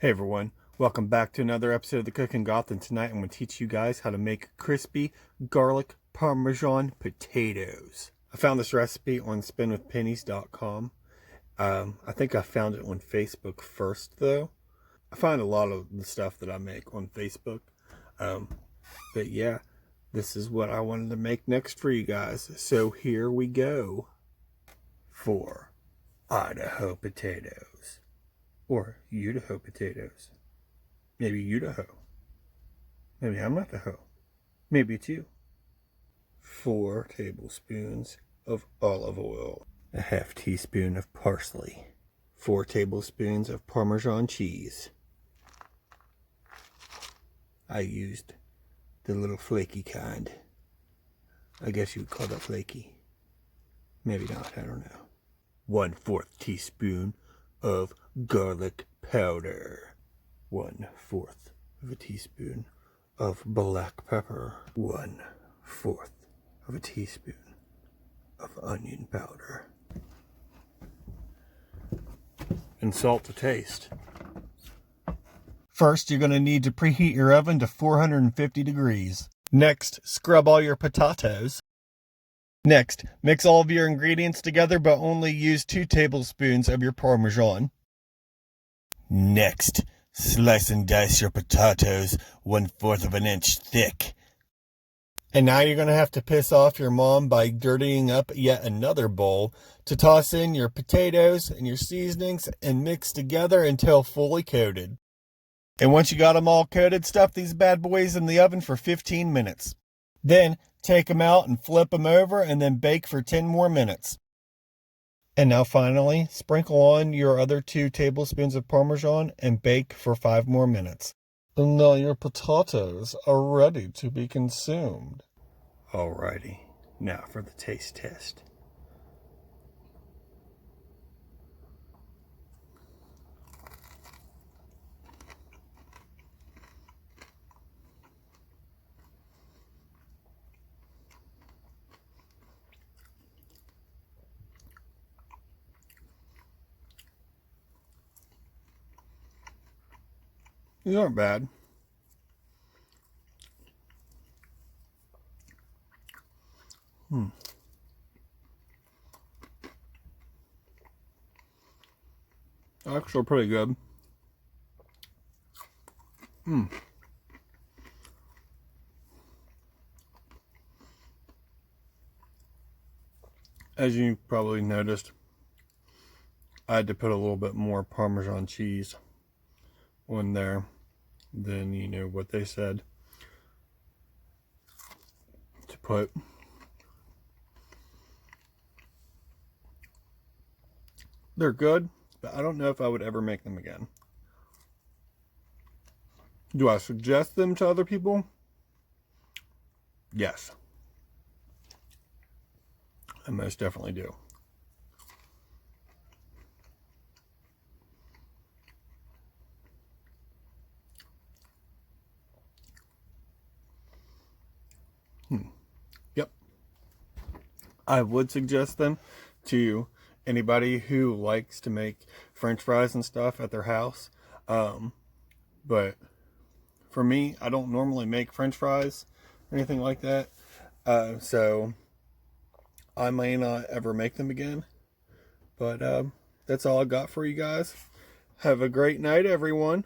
Hey everyone, welcome back to another episode of the Cooking Goth, and tonight I'm going to teach you guys how to make crispy garlic Parmesan potatoes. I found this recipe on spinwithpennies.com. I think I found it on Facebook first though. I find a lot of the stuff that I make on Facebook. But yeah, this is what I wanted to make next for you guys. So here we go for Idaho potatoes. Or Idaho potatoes. Maybe Idaho. Maybe I'm not the hoe. Maybe it's you. 4 tablespoons of olive oil. A half teaspoon of parsley. 4 tablespoons of Parmesan cheese. I used the little flaky kind. I guess you would call that flaky. Maybe not, I don't know. 1/4 teaspoon of garlic powder. 1/4 of a teaspoon of black pepper. 1/4 of a teaspoon of onion powder. And salt to taste. First, you're going to need to preheat your oven to 450 degrees. Next, scrub all your potatoes. Next, mix all of your ingredients together, but only use 2 tablespoons of your Parmesan. Next, slice and dice your potatoes 1/4 of an inch thick. And now you're going to have to piss off your mom by dirtying up yet another bowl to toss in your potatoes and your seasonings and mix together until fully coated. And once you got them all coated, stuff these bad boys in the oven for 15 minutes. Then take them out and flip them over and then bake for 10 more minutes. And now finally, sprinkle on your other 2 tablespoons of Parmesan and bake for 5 more minutes. And now your potatoes are ready to be consumed. Alrighty, now for the taste test. These aren't bad. Actually pretty good. As you probably noticed, I had to put a little bit more Parmesan cheese on there than, what they said to put. They're good, but I don't know if I would ever make them again. Do I suggest them to other people? Yes. I most definitely do. Yep. I would suggest them to anybody who likes to make French fries and stuff at their house. But for me, I don't normally make French fries or anything like that. So I may not ever make them again. But that's all I got for you guys. Have a great night, everyone.